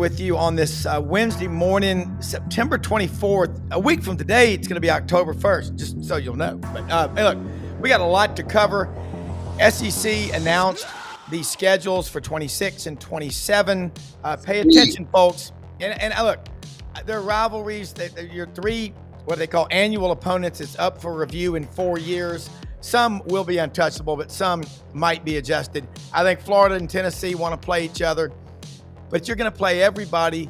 with you on this Wednesday morning, September 24th. A week from today, it's going to be October 1st, just so you'll know. But hey, look, we got a lot to cover. SEC announced the schedules for 26 and 27. Pay attention, folks. And look, their rivalries, your three, what they call annual opponents, it's up for review in 4 years. Some will be untouchable, but some might be adjusted. I think Florida and Tennessee want to play each other, but you're going to play everybody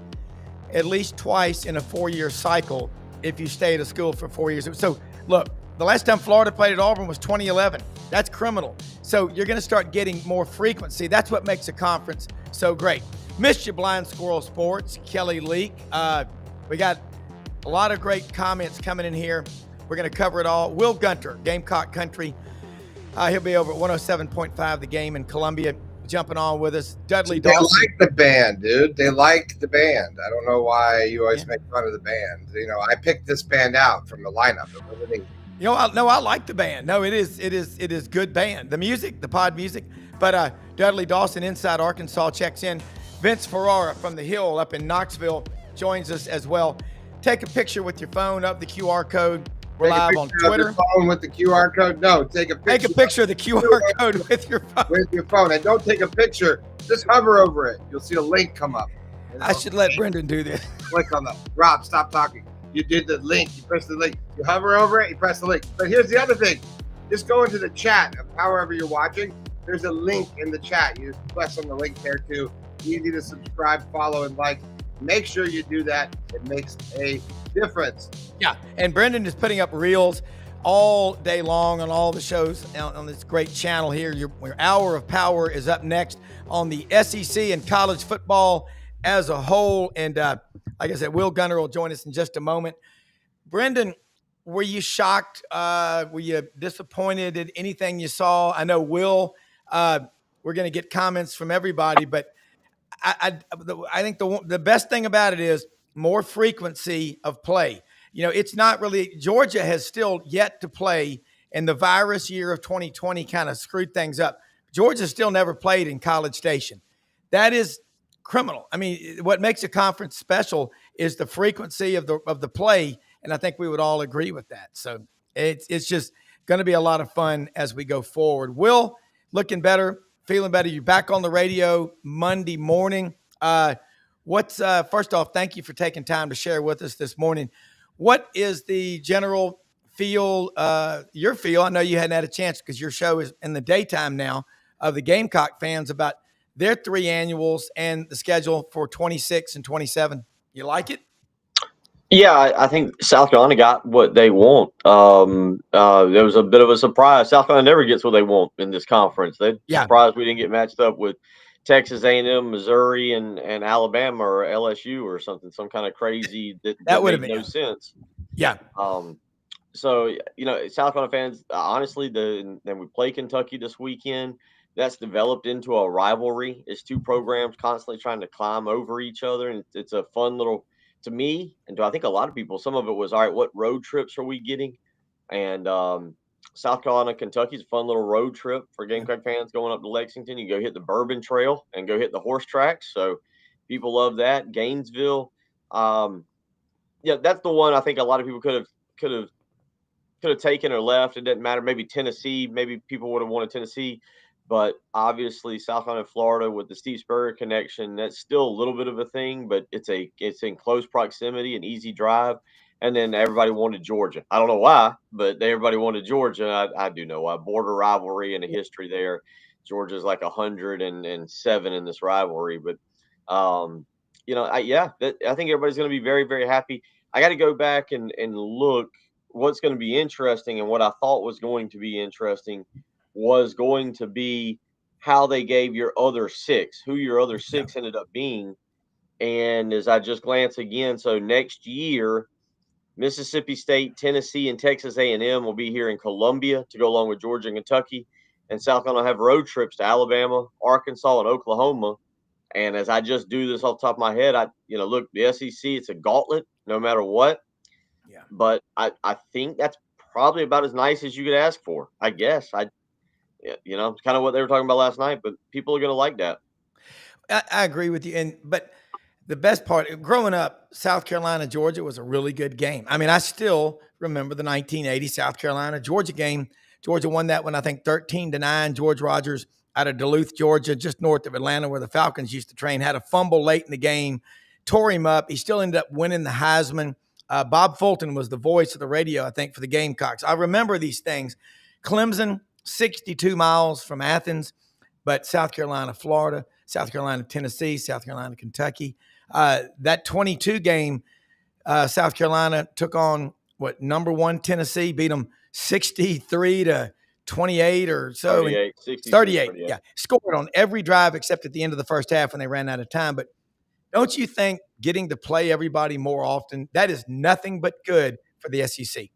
at least twice in a 4-year cycle if you stay at a school for 4 years. So, look, the last time Florida played at Auburn was 2011. That's criminal. So you're going to start getting more frequency. That's what makes a conference so great. Missed you, Blind Squirrel Sports, Kelly Leak. We got a lot of great comments coming in here. We're going to cover it all. Wil Gunter, Gamecock Country. He'll be over at 107.5 The Game in Columbia, jumping on with us. Dudley Dawson. They like the band, dude. They like the band. I don't know why you always make fun of the band. You know, I picked this band out from the lineup. I like the band. No, it is good band. The music, the pod music. But Dudley Dawson, Inside Arkansas, checks in. Vince Ferrara from the Hill up in Knoxville joins us as well. Take a picture with your phone of the QR code. We're live on Twitter. Phone with the QR code. No, take a picture. Take a picture of the QR code with your phone. With your phone, and don't take a picture. Just hover over it. You'll see a link come up. You know? I should let Brenden do this. Click on the Rob. Stop talking. You did the link. You press the link. You hover over it. You press the link. But here's the other thing. Just go into the chat of however you're watching. There's a link in the chat. You just press on the link there too. Easy to subscribe, follow, and like. Make sure you do that. It makes a difference. Yeah, and Brenden is putting up reels all day long on all the shows on this great channel here. Your Hour of Power is up next on the SEC and college football as a whole. And like I said, Wil Gunter will join us in just a moment. Brenden, were you shocked? Were you disappointed at anything you saw? I know Will, we're going to get comments from everybody, but I think the best thing about it is more frequency of play. You know, it's not really – Georgia has still yet to play, and the virus year of 2020 kind of screwed things up. Georgia still never played in College Station. That is criminal. I mean, what makes a conference special is the frequency of the play, and I think we would all agree with that. So it's just going to be a lot of fun as we go forward. Will, looking better. Feeling better. You're back on the radio Monday morning. First off, thank you for taking time to share with us this morning. What is the general feel, your feel? I know you hadn't had a chance because your show is in the daytime now, of the Gamecock fans about their 3 annuals and the schedule for 26 and 27. You like it? Yeah, I think South Carolina got what they want. There was a bit of a surprise. South Carolina never gets what they want in this conference. They're surprised we didn't get matched up with Texas A&M, Missouri, and Alabama or LSU or something, some kind of crazy that would have made no sense. Yeah. So, you know, South Carolina fans, honestly, then we play Kentucky this weekend. That's developed into a rivalry. It's 2 programs constantly trying to climb over each other, and it's a fun little – to me, and to I think a lot of people, some of it was, all right, what road trips are we getting? And South Carolina, Kentucky's a fun little road trip for Gamecock fans going up to Lexington. You go hit the Bourbon Trail and go hit the horse tracks. So people love that. Gainesville. That's the one I think a lot of people could have taken or left. It didn't matter. Maybe Tennessee, maybe people would have wanted Tennessee. But obviously, South Carolina, Florida, with the Steve Spurrier connection, that's still a little bit of a thing. But it's in close proximity, an easy drive. And then everybody wanted Georgia. I don't know why, but everybody wanted Georgia. I do know why. Border rivalry and a history there. Georgia's like 107 in this rivalry. But I think everybody's going to be very, very happy. I got to go back and look what's going to be interesting, and what I thought was going to be interesting was going to be how they gave your other 6, who your other 6 ended up being. And as I just glance again, so next year, Mississippi State, Tennessee, and Texas A&M will be here in Columbia to go along with Georgia and Kentucky. And South Carolina have road trips to Alabama, Arkansas, and Oklahoma. And as I just do this off the top of my head, look, the SEC, it's a gauntlet no matter what. Yeah. But I think that's probably about as nice as you could ask for, I guess. It's kind of what they were talking about last night, but people are going to like that. I agree with you. But the best part growing up, South Carolina, Georgia was a really good game. I mean, I still remember the 1980 South Carolina, Georgia game. Georgia won that one, I think 13-9. George Rogers out of Duluth, Georgia, just north of Atlanta, where the Falcons used to train, had a fumble late in the game, tore him up. He still ended up winning the Heisman. Bob Fulton was the voice of the radio, I think, for the Gamecocks. I remember these things. Clemson, 62 miles from Athens, but South Carolina, Florida, South Carolina, Tennessee, South Carolina, Kentucky. That 22 game, South Carolina took on number one Tennessee, beat them 63-28 or so. 38, yeah. Scored on every drive except at the end of the first half when they ran out of time. But don't you think getting to play everybody more often, that is nothing but good for the SEC?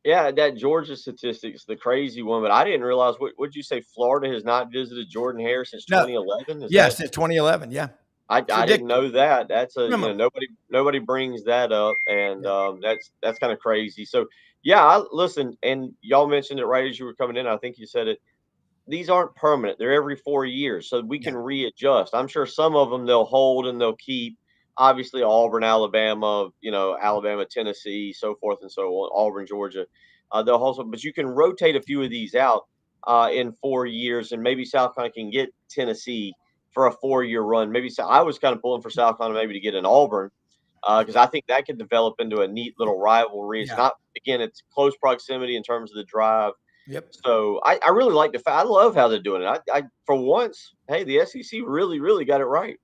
Yeah, that Georgia statistics, the crazy one, but I didn't realize would you say Florida has not visited Jordan Hare since 2011? Since 2011, yeah. I didn't know that. That's nobody brings that up, and that's kind of crazy. So yeah, listen, and y'all mentioned it right as you were coming in. I think you said it. These aren't permanent; they're every 4 years, so we can readjust. I'm sure some of them they'll hold and they'll keep. Obviously, Auburn, Alabama, Alabama, Tennessee, so forth and so on. Auburn, Georgia, they'll also, but you can rotate a few of these out in 4 years, and maybe South Carolina can get Tennessee for a 4-year run. Maybe I was kind of pulling for South Carolina maybe to get an Auburn because I think that could develop into a neat little rivalry. It's not, again, it's close proximity in terms of the drive. Yep. So I really like the fact. I love how they're doing it. I for once, hey, the SEC really, really got it right.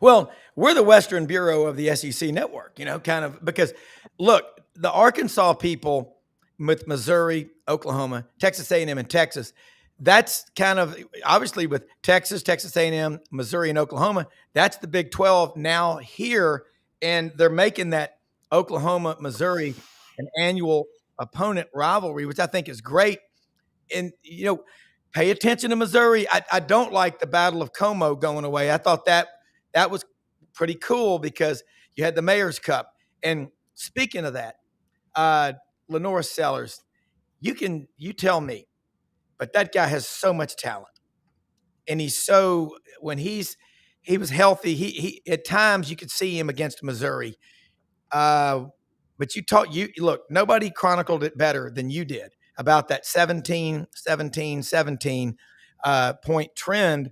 Well, we're the Western Bureau of the SEC network, kind of, because look, the Arkansas people with Missouri, Oklahoma, Texas A&M, and Texas, that's kind of obviously with Texas, Texas A&M, Missouri, and Oklahoma. That's the Big 12 now here, and they're making that Oklahoma, Missouri an annual opponent rivalry, which I think is great. And pay attention to Missouri. I don't like the Battle of Como going away. I thought that was pretty cool because you had the Mayor's Cup. And speaking of that, Lenore Sellers, you tell me, but that guy has so much talent. And when he was healthy, he at times you could see him against Missouri. But look, nobody chronicled it better than you did about that 17 point trend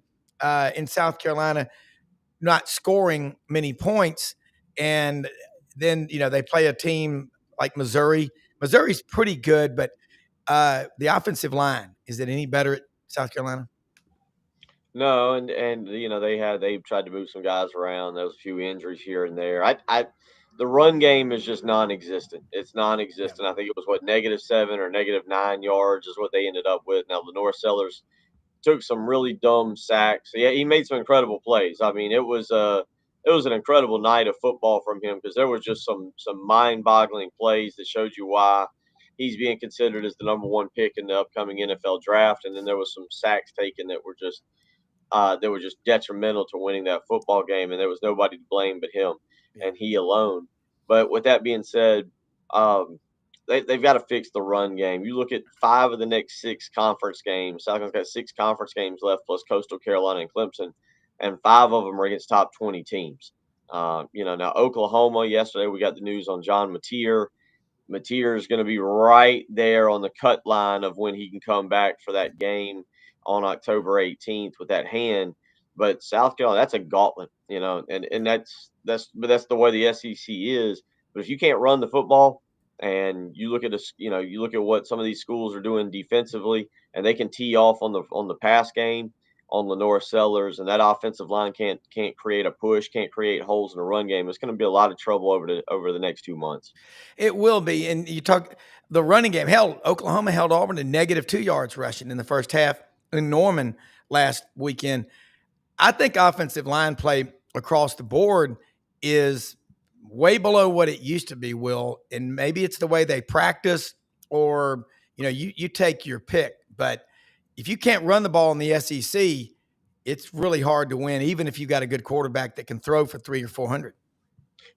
in South Carolina, not scoring many points. And then, they play a team like Missouri. Missouri's pretty good, but the offensive line, is it any better at South Carolina? No, and they tried to move some guys around. There was a few injuries here and there. The run game is just non-existent. It's non-existent. Yeah. I think it was -7 or -9 yards is what they ended up with. Now Lenore Sellers took some really dumb sacks. Yeah, he made some incredible plays. I mean, it was an incredible night of football from him because there was just some mind-boggling plays that showed you why he's being considered as the number one pick in the upcoming NFL draft. And then there was some sacks taken that were just detrimental to winning that football game, and there was nobody to blame but him and he alone. But with that being said, they've got to fix the run game. You look at 5 of the next 6 conference games. South Carolina's got 6 conference games left, plus Coastal Carolina and Clemson, and 5 of them are against top 20 teams. Now Oklahoma, yesterday we got the news on John Mateer. Mateer is going to be right there on the cut line of when he can come back for that game on October 18th with that hand. But South Carolina, that's a gauntlet, and that's the way the SEC is. But if you can't run the football, and you look at this, you look at what some of these schools are doing defensively, and they can tee off on the pass game on Lenore Sellers, and that offensive line can't create a push, can't create holes in the run game. It's going to be a lot of trouble over the next 2 months. It will be. And you talk the running game. Oklahoma held Auburn to -2 yards rushing in the first half in Norman last weekend. I think offensive line play across the board is way below what it used to be, Will. And maybe it's the way they practice or, you take your pick. But if you can't run the ball in the SEC, it's really hard to win, even if you got a good quarterback that can throw for 300 or 400.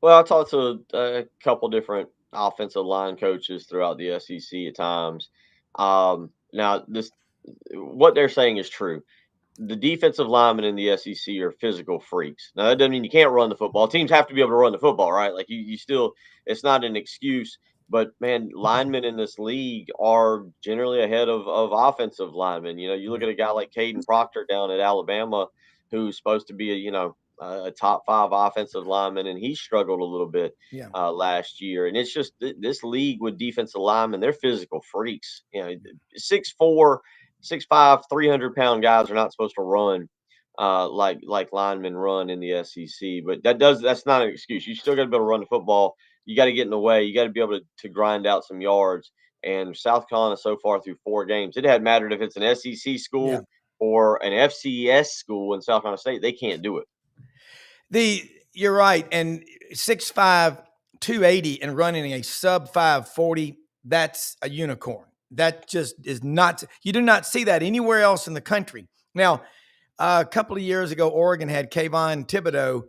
Well, I talked to a couple different offensive line coaches throughout the SEC at times. Now, what they're saying is true. the defensive linemen in the SEC are physical freaks. Now that doesn't mean you can't run the football. Teams have to be able to run the football, right? Like you still, it's not an excuse. But man, linemen in this league are generally ahead of offensive linemen. You look at a guy like Caden Proctor down at Alabama, who's supposed to be a top 5 offensive lineman, and he struggled a little bit Yeah. Last year. And it's just this league with defensive linemen, they're physical freaks. 6'4", 6'5", 300-pound guys are not supposed to run like linemen run in the SEC. But that's not an excuse. You still got to be able to run the football. You got to get in the way. You got to be able to grind out some yards. And South Carolina so far through 4 games, it hadn't mattered if it's an SEC school or an FCS school in South Carolina State. They can't do it. You're right. And 6'5", 280 and running a sub 540, that's a unicorn. That just is not, you do not see that anywhere else in the country. Now, a couple of years ago, Oregon had Kayvon Thibodeau,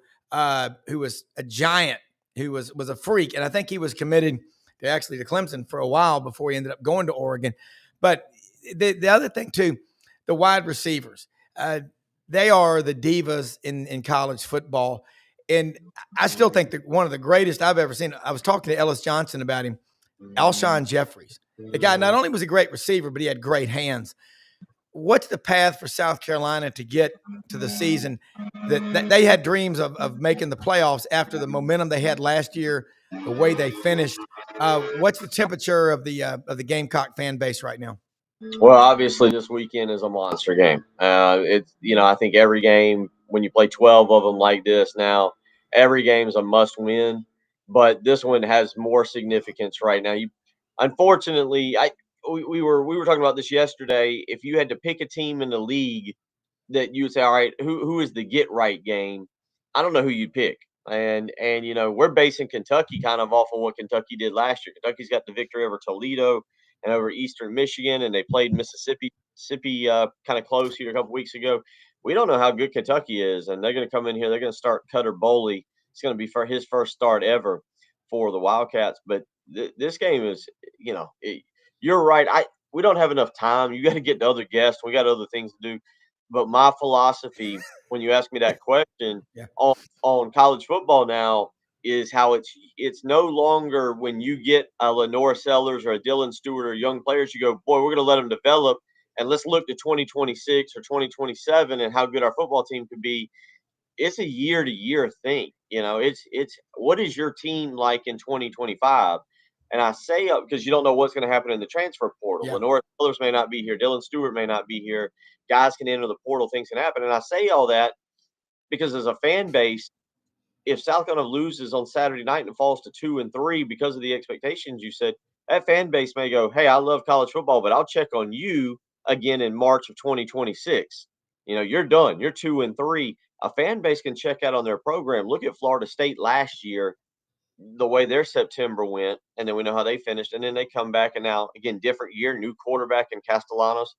who was a giant, who was a freak. And I think he was committed to Clemson for a while before he ended up going to Oregon. But the other thing too, the wide receivers, they are the divas in college football. And I still think that one of the greatest I've ever seen, I was talking to Ellis Johnson about him, Alshon Jeffries. The guy not only was a great receiver, but he had great hands. What's the path for South Carolina to get to the season that they had dreams of making the playoffs after the momentum they had last year, the way they finished? What's the temperature of the Gamecock fan base right now? Well, obviously this weekend is a monster game. I think every game, when you play 12 of them like this now, every game is a must win, but this one has more significance right now. Unfortunately, we were talking about this yesterday. If you had to pick a team in the league that you would say, all right, who is the get right game? I don't know who you'd pick. And we're basing Kentucky kind of off of what Kentucky did last year. Kentucky's got the victory over Toledo and over Eastern Michigan, and they played Mississippi kind of close here a couple weeks ago. We don't know how good Kentucky is, and they're going to come in here. They're going to start Cutter Boley. It's going to be for his first start ever for the Wildcats. But this game is, you're right. We don't have enough time. You got to get to other guests. We got other things to do. But my philosophy, when you ask me that question on college football now, is how it's no longer when you get a Lenore Sellers or a Dylan Stewart or young players, you go, boy, we're going to let them develop, and let's look to 2026 or 2027 and how good our football team could be. It's a year-to-year thing. It's what is your team like in 2025? And I say because you don't know what's going to happen in the transfer portal. Yeah. Lenore Sellers may not be here. Dylan Stewart may not be here. Guys can enter the portal. Things can happen. And I say all that because as a fan base, if South Carolina loses on Saturday night and falls to 2-3 because of the expectations you said, that fan base may go, hey, I love college football, but I'll check on you again in March of 2026. You're done. You're 2-3. A fan base can check out on their program. Look at Florida State last year, the way their September went, and then we know how they finished, and then they come back, and now again, different year, new quarterback in Castellanos.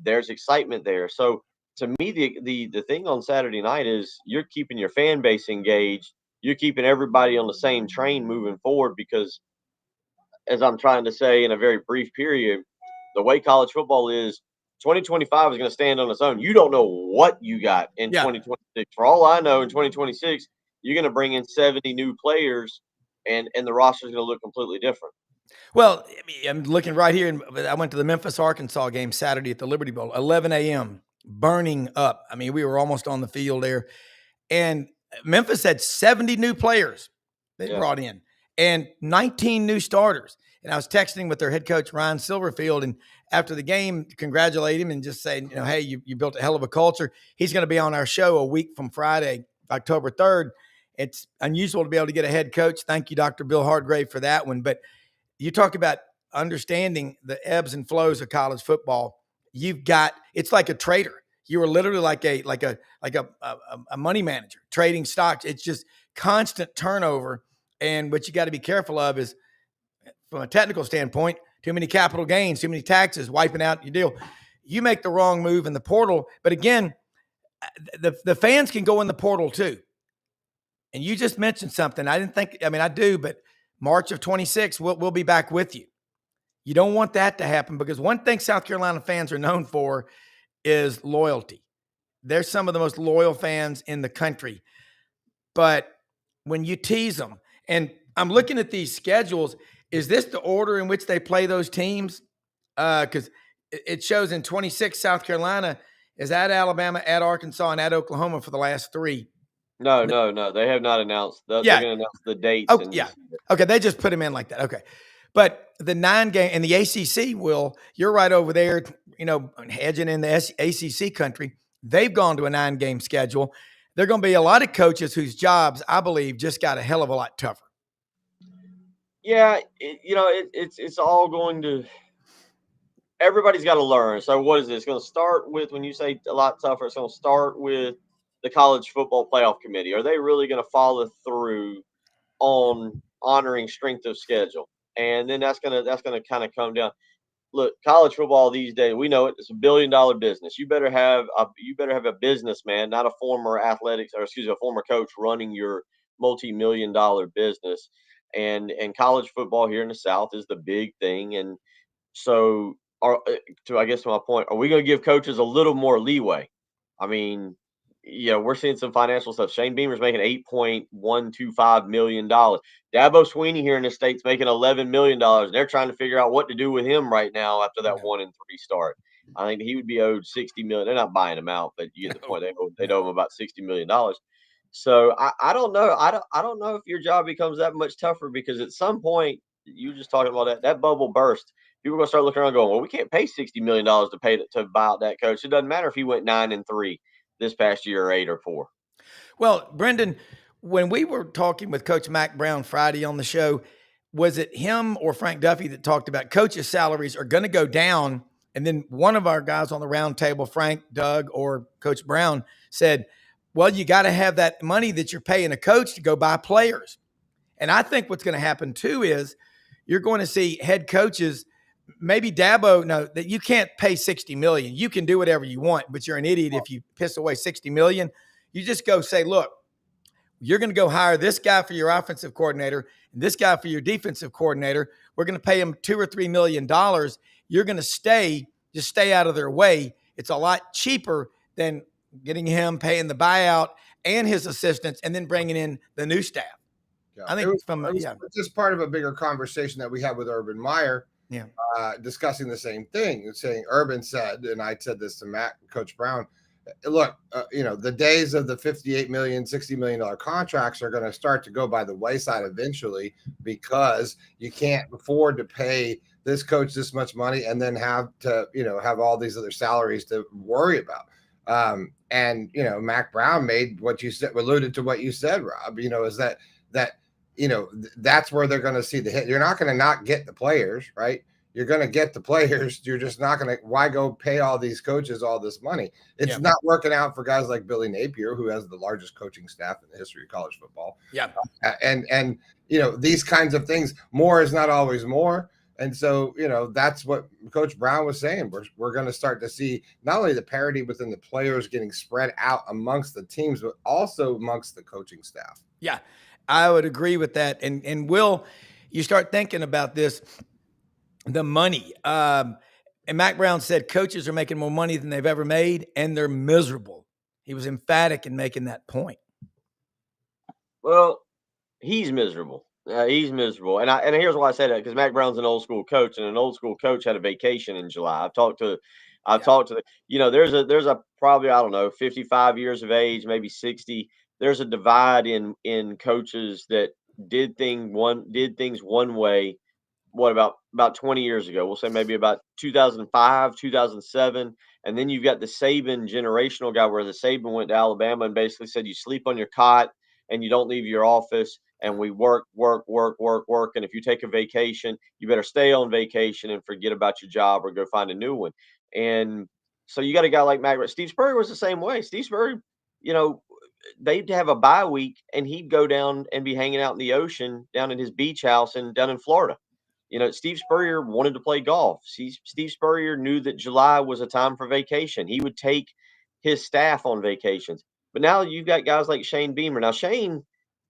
There's excitement there. So to me, the thing on Saturday night is you're keeping your fan base engaged. You're keeping everybody on the same train moving forward because, as I'm trying to say in a very brief period, the way college football is, 2025 is going to stand on its own. You don't know what you got in 2026. For all I know, in 2026, you're going to bring in 70 new players, and the roster is going to look completely different. Well, I'm looking right here. I went to the Memphis, Arkansas game Saturday at the Liberty Bowl, 11 a.m., burning up. We were almost on the field there. And Memphis had 70 new players they brought in and 19 new starters. And I was texting with their head coach, Ryan Silverfield, and after the game, congratulate him and just say, hey, you built a hell of a culture. He's going to be on our show a week from Friday, October 3rd. It's unusual to be able to get a head coach. Thank you, Dr. Bill Hardgrave, for that one. But you talk about understanding the ebbs and flows of college football. It's like a trader. You are literally like a money manager trading stocks. It's just constant turnover. And what you got to be careful of is, from a technical standpoint, too many capital gains, too many taxes, wiping out your deal. You make the wrong move in the portal. But again, the fans can go in the portal too. And you just mentioned something. I do, but March of 26, we'll be back with you. You don't want that to happen because one thing South Carolina fans are known for is loyalty. They're some of the most loyal fans in the country. But when you tease them, and I'm looking at these schedules, is this the order in which they play those teams? Because it shows in 26, South Carolina is at Alabama, at Arkansas, and at Oklahoma for the last 3. No. They have not announced. They're Yeah. going to announce the dates. Oh, and yeah. Okay, they just put them in like that. Okay. But the 9 game and the ACC, Will, you're right over there, hedging in the ACC country. They've gone to a 9-game schedule. There are going to be a lot of coaches whose jobs, I believe, just got a hell of a lot tougher. Yeah, it's all going to. Everybody's got to learn. So what is this? It's going to start with, when you say a lot tougher, it's going to start with the College Football Playoff Committee. Are they really going to follow through on honoring strength of schedule? And then that's gonna kind of come down. Look, college football these days, we know it. It's $1 billion business. You better have a businessman, not a former a former coach running your multi-million-dollar business. And college football here in the South is the big thing. And so, to my point, are we going to give coaches a little more leeway? I mean, we're seeing some financial stuff. Shane Beamer's making $8.125 million. Dabo Sweeney here in the State's making $11 million. They're trying to figure out what to do with him right now after that 1-3 start. I think he would be owed $60 million. They're not buying him out, but you get the point. They owe him about $60 million. So I don't know. I don't know if your job becomes that much tougher, because at some point, you were just talking about that bubble burst. People are going to start looking around going, well, we can't pay $60 million to buy out that coach. It doesn't matter if he went 9-3 this past year, or 8 or 4. Well, Brenden, when we were talking with Coach Mac Browne Friday on the show, was it him or Frank Duffy that talked about coaches' salaries are going to go down? And then one of our guys on the round table, Frank, Doug, or Coach Browne, said, well, you got to have that money that you're paying a coach to go buy players. And I think what's going to happen too is you're going to see head coaches, maybe Dabo, no, that you can't pay $60 million. You can do whatever you want, but you're an idiot if you piss away $60 million. You just go say, look, you're going to go hire this guy for your offensive coordinator and this guy for your defensive coordinator. We're going to pay him $2 or $3 million. You're going to just stay out of their way. It's a lot cheaper than getting him, paying the buyout and his assistants, and then bringing in the new staff. Yeah. I think it was just part of a bigger conversation that we had with Urban Meyer. Yeah. Discussing the same thing, saying Urban said, and I said this to Matt, Coach Browne, look, the days of the $58 million, $60 million contracts are going to start to go by the wayside eventually, because you can't afford to pay this coach this much money and then have to, have all these other salaries to worry about. And Mac Browne made what you said, alluded to what you said, Rob, is that that's where they're going to see the hit. You're not going to not get the players, right? You're going to get the players. You're just not going to, why go pay all these coaches all this money? It's not working out for guys like Billy Napier, who has the largest coaching staff in the history of college football. Yeah. And these kinds of things, more is not always more. And so, that's what Coach Browne was saying. We're going to start to see not only the parity within the players getting spread out amongst the teams, but also amongst the coaching staff. Yeah, I would agree with that. And Will, you start thinking about this, the money. And Mac Browne said coaches are making more money than they've ever made, and they're miserable. He was emphatic in making that point. Well, he's miserable. He's miserable. And here's why I say that, because Mac Browne's an old school coach, and an old school coach had a vacation in July. I've talked to there's a probably, I don't know, 55 years of age, maybe 60. There's a divide in coaches that did things one way. What about 20 years ago? We'll say maybe about 2005, 2007. And then you've got the Saban generational guy, where the Saban went to Alabama and basically said, you sleep on your cot and you don't leave your office, and we work. And if you take a vacation, you better stay on vacation and forget about your job or go find a new one. And so you got a guy like Mac. Steve Spurrier was the same way. Steve Spurrier, they'd have a bye week and he'd go down and be hanging out in the ocean down in his beach house down in Florida. Steve Spurrier wanted to play golf. Steve Spurrier knew that July was a time for vacation. He would take his staff on vacations. But now you've got guys like Shane Beamer. Now, Shane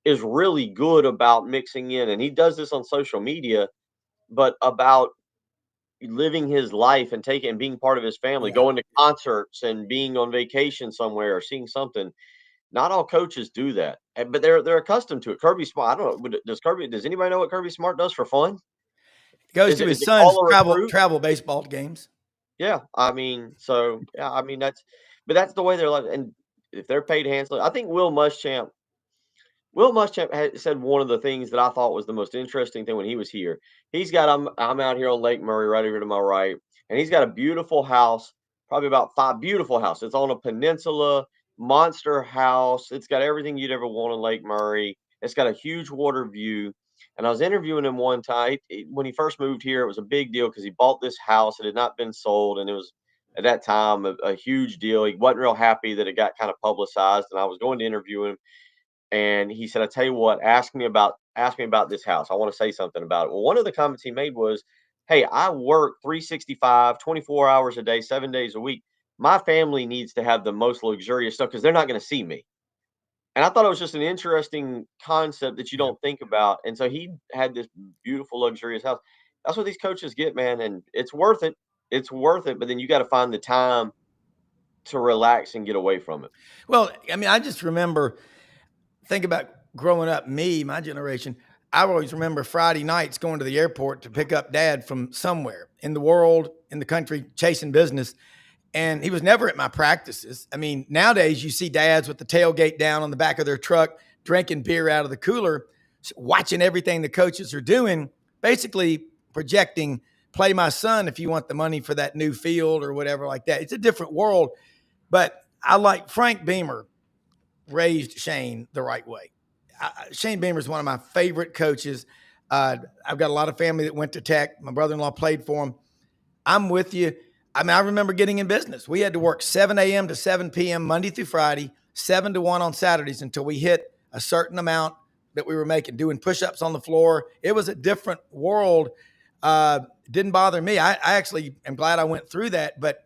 is really good about mixing in, and he does this on social media, but about, living his life and being part of his family, going to concerts and being on vacation somewhere or seeing something. Not all coaches do that, but they're accustomed to it. Kirby Smart, I don't know. Does anybody know what Kirby Smart does for fun? He goes to his son's travel baseball games. Yeah, I mean, that's the way they're like. And if they're paid handsomely, I think Will Muschamp had said one of the things that I thought was the most interesting thing when he was here. He's got I'm out here on Lake Murray, right here to my right, and he's got a beautiful house, probably about 5 beautiful houses. It's on a peninsula, monster house. It's got everything you'd ever want in Lake Murray. It's got a huge water view. And I was interviewing him one time when he first moved here. It was a big deal because he bought this house. It had not been sold, and it was at that time a huge deal. He wasn't real happy that it got kind of publicized, and I was going to interview him. And he said, I tell you what, ask me about this house. I want to say something about it. Well, one of the comments he made was, hey, I work 365, 24 hours a day, 7 days a week. My family needs to have the most luxurious stuff because they're not going to see me. And I thought it was just an interesting concept that you don't think about. And so he had this beautiful, luxurious house. That's what these coaches get, man. And it's worth it. It's worth it. But then you got to find the time to relax and get away from it. Well, I mean, I just remember, think about growing up, my generation, I always remember Friday nights going to the airport to pick up Dad from somewhere in the world, in the country, chasing business. And he was never at my practices. I mean, nowadays you see dads with the tailgate down on the back of their truck, drinking beer out of the cooler, watching everything the coaches are doing, basically projecting, play my son if you want the money for that new field or whatever like that. It's a different world. But I like Frank Beamer raised Shane the right way. Shane Beamer is one of my favorite coaches. I've got a lot of family that went to Tech. My brother-in-law played for him. I'm with you. I mean, I remember getting in business. We had to work 7 a.m. to 7 p.m. Monday through Friday, 7 to 1 on Saturdays until we hit a certain amount that we were making, doing push-ups on the floor. It was a different world. Didn't bother me. I actually am glad I went through that. But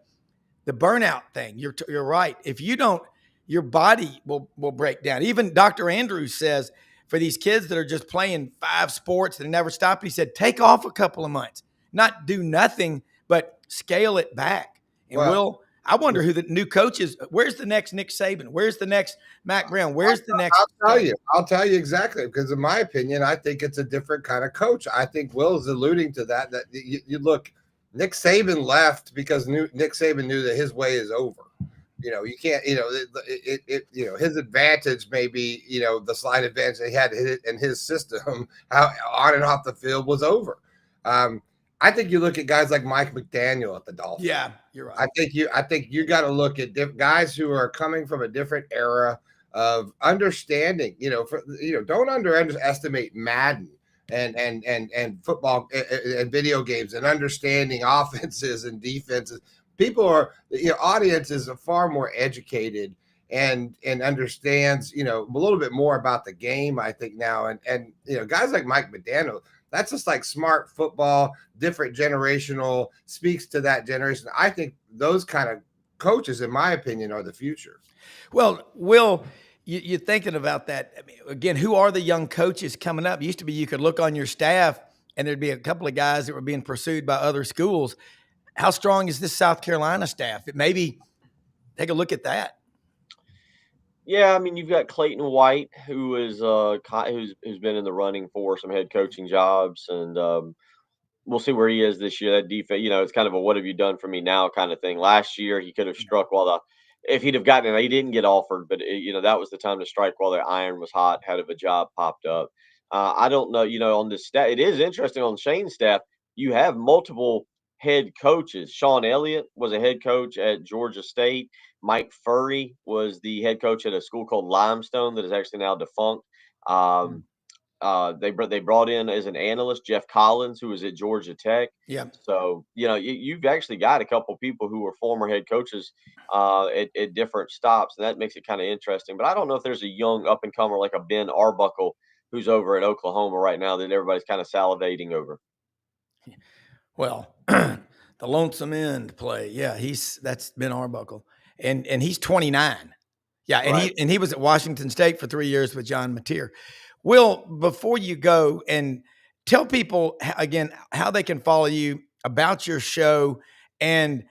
the burnout thing, you're right. If you don't, your body will break down. Even Dr. Andrews says for these kids that are just playing 5 sports that never stop, he said, take off a couple of months, not do nothing, but scale it back. And I wonder who the new coach is. Where's the next Nick Saban? Where's the next Mac Brown? Where's the next? I'll tell you exactly, because in my opinion, I think it's a different kind of coach. I think Will's alluding to that you look, Nick Saban left because Nick Saban knew that his way is over. You know, you can't, his advantage may be, the slight advantage they had in his system, how on and off the field was over. I think you look at guys like Mike McDaniel at the Dolphins. Yeah, you're right. I think you got to look at guys who are coming from a different era of understanding. Don't underestimate Madden and football and video games and understanding offenses and defenses. People are, audiences are far more educated and understands, a little bit more about the game, I think now. And guys like Mike McDaniel, that's just like smart football, different generational, speaks to that generation. I think those kind of coaches, in my opinion, are the future. Well, Will, you're thinking about that. I mean, again, who are the young coaches coming up? It used to be you could look on your staff and there'd be a couple of guys that were being pursued by other schools. How strong is this South Carolina staff? Maybe take a look at that. Yeah, I mean, you've got Clayton White, who is who's been in the running for some head coaching jobs, and we'll see where he is this year. That defense, it's kind of a "what have you done for me now" kind of thing. Last year, he could have struck if he'd have gotten it. He didn't get offered, but that was the time to strike while the iron was hot. Had of a job popped up. I don't know. On this staff, it is interesting on Shane's staff. You have multiple head coaches. Sean Elliott was a head coach at Georgia State. Mike Furry was the head coach at a school called Limestone that is actually now defunct. They brought in as an analyst Jeff Collins, who was at Georgia Tech. Yeah. So you've actually got a couple people who were former head coaches at different stops, and that makes it kind of interesting. But I don't know if there's a young up and comer like a Ben Arbuckle who's over at Oklahoma right now that everybody's kind of salivating over. Well, the lonesome end play. Yeah, that's Ben Arbuckle. And he's 29. Yeah, and Right. he was at Washington State for 3 years with John Mateer. Will, before you go, and tell people again how they can follow you about your show and,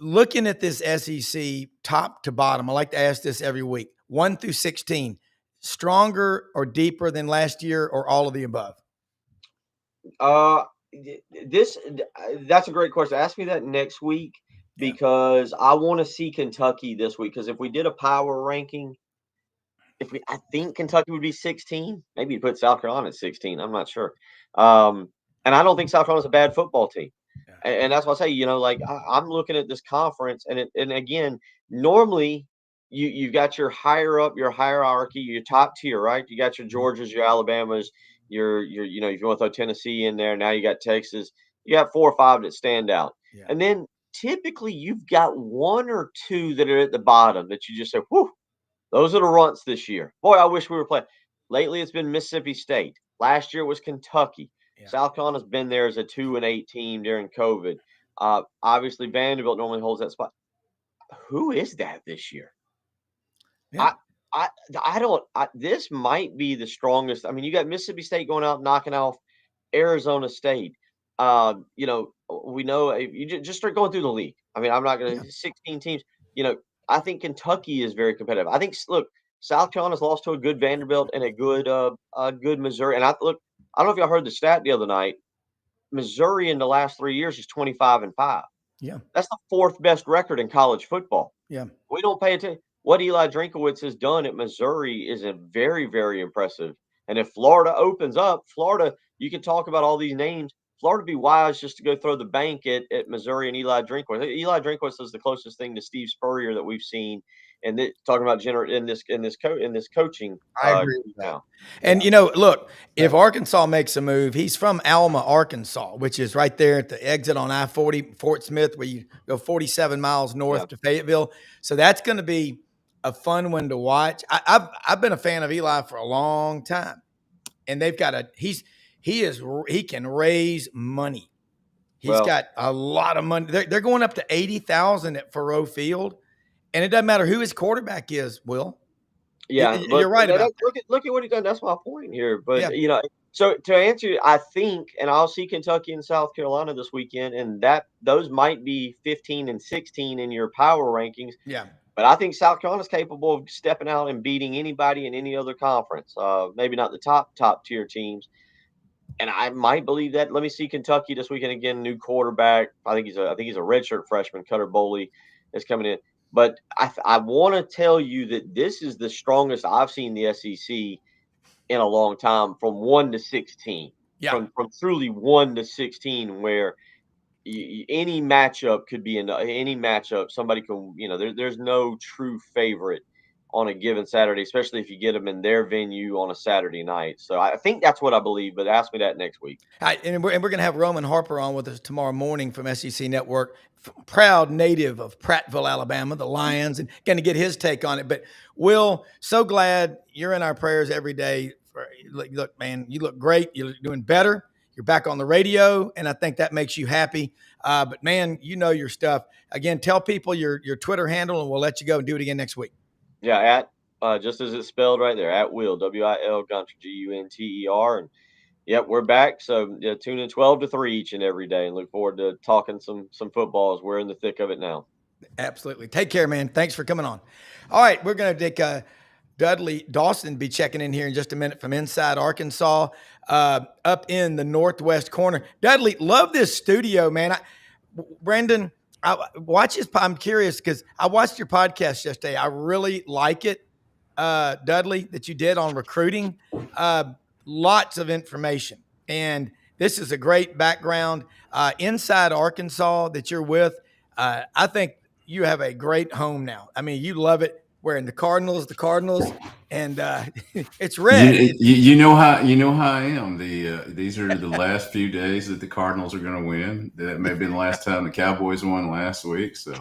looking at this SEC top to bottom. I like to ask this every week, 1 through 16, stronger or deeper than last year or all of the above? Uh, that's a great question. Ask me that next week because I want to see Kentucky this week. Because if we did a power ranking, I think Kentucky would be 16. Maybe you put South Carolina at 16. I'm not sure. And I don't think South Carolina's a bad football team. And that's why I say, I'm looking at this conference, and again, normally you've got your higher up, your hierarchy, your top tier, right? You got your Georgias, your Alabamas, your if you want to throw Tennessee in there, now you got Texas. You got 4 or 5 that stand out, and then typically you've got 1 or 2 that are at the bottom that you just say, "Whew, those are the runts this year." Boy, I wish we were playing. Lately, it's been Mississippi State. Last year was Kentucky. Yeah. South Carolina's been there as a 2-8 team during COVID. Obviously, Vanderbilt normally holds that spot. Who is that this year? Yeah. I don't. This might be the strongest. I mean, you got Mississippi State going out knocking off Arizona State. We know if you just start going through the league. I mean, I'm not going to 16 teams. I think Kentucky is very competitive. I think South Carolina's lost to a good Vanderbilt and a good Missouri. And I don't know if y'all heard the stat the other night. Missouri in the last 3 years is 25-5. Yeah, that's the 4th best record in college football. Yeah, we don't pay attention. What Eli Drinkowitz has done at Missouri is very, very impressive. And if Florida opens up, you can talk about all these names. Florida would be wise just to go throw the bank at Missouri and Eli Drinkwitz. Eli Drinkwitz is the closest thing to Steve Spurrier that we've seen, and talking about in this coaching. I agree with that. And look, if Arkansas makes a move, he's from Alma, Arkansas, which is right there at the exit on I-40, Fort Smith, where you go 47 miles north to Fayetteville. So that's going to be a fun one to watch. I've been a fan of Eli for a long time, and they've got he can raise money. He's got a lot of money. They're going up to 80,000 at Faurot Field, and it doesn't matter who his quarterback is. Will, you're right about that. Look at what he done. That's my point here. But so to answer you, I think, and I'll see Kentucky and South Carolina this weekend, and those might be 15 and 16 in your power rankings. Yeah. But I think South Carolina's capable of stepping out and beating anybody in any other conference. Maybe not the top tier teams. And I might believe that. Let me see Kentucky this weekend again. New quarterback. I think he's a redshirt freshman. Cutter Boley is coming in. But I want to tell you that this is the strongest I've seen the SEC in a long time, from 1 to 16. Yeah. From truly 1 to 16, where any matchup could be any matchup. Somebody can, there's no true favorite on a given Saturday, especially if you get them in their venue on a Saturday night. So I think that's what I believe, but ask me that next week. And we're going to have Roman Harper on with us tomorrow morning from SEC Network, proud native of Prattville, Alabama, the Lions, and going to get his take on it. But Will, so glad you're in our prayers every day. Look, man, you look great. You're doing better. You're back on the radio, and I think that makes you happy. But, man, you know your stuff. Again, tell people your Twitter handle, and we'll let you go and do it again next week. Yeah, at just as it's spelled right there, at Wil, Wil Gunter, Gunter. And we're back. So tune in 12 to 3 each and every day, and look forward to talking some football as we're in the thick of it now. Absolutely. Take care, man. Thanks for coming on. All right, we're going to take Dudley Dawson be checking in here in just a minute from inside Arkansas, up in the northwest corner. Dudley, love this studio, man. Brenden, I'm curious because I watched your podcast yesterday. I really like it, Dudley, that you did on recruiting. Lots of information. And this is a great background inside Arkansas that you're with. I think you have a great home now. I mean, you love it. Wearing the Cardinals, and it's red. You know how I am. These are the last few days that the Cardinals are going to win. That may have been the last time the Cowboys won last week. So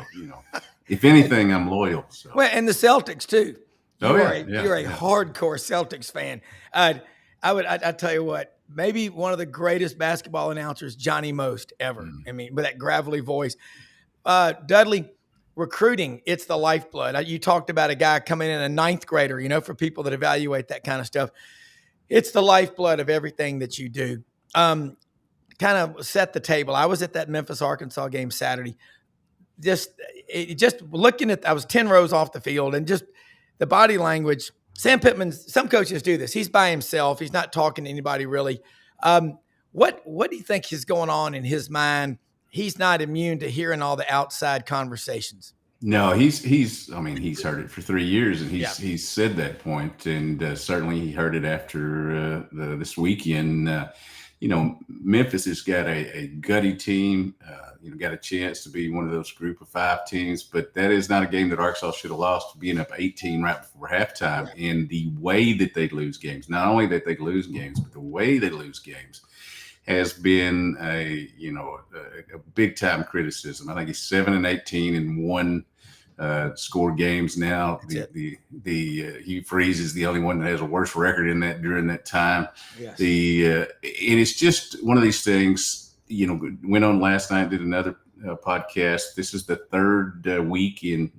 if anything, I'm loyal. So. Well, and the Celtics too. You're a yeah. hardcore Celtics fan. I tell you what, maybe one of the greatest basketball announcers, Johnny Most ever. I mean, with that gravelly voice, Dudley. Recruiting, it's the lifeblood. You talked about a guy coming in, a ninth grader, for people that evaluate that kind of stuff. It's the lifeblood of everything that you do. kind of set the table. I was at that Memphis, Arkansas game Saturday. Just looking at, I was 10 rows off the field, and just the body language. Sam Pittman, some coaches do this. He's by himself. He's not talking to anybody really. What do you think is going on in his mind? He's not immune to hearing all the outside conversations. No, he's heard it for 3 years, and he's said that point, and certainly he heard it after this weekend. Memphis has got a gutty team, got a chance to be one of those group of 5 teams, but that is not a game that Arkansas should have lost, being up 18 right before halftime. Right. And the way that they lose games, not only that they lose games, but the way they lose games has been a big time criticism. I think he's 7-18 in one score games now. Hugh Freeze is the only one that has a worse record in that during that time. Yes. And it's just one of these things. Went on last night, did another podcast. This is the third week in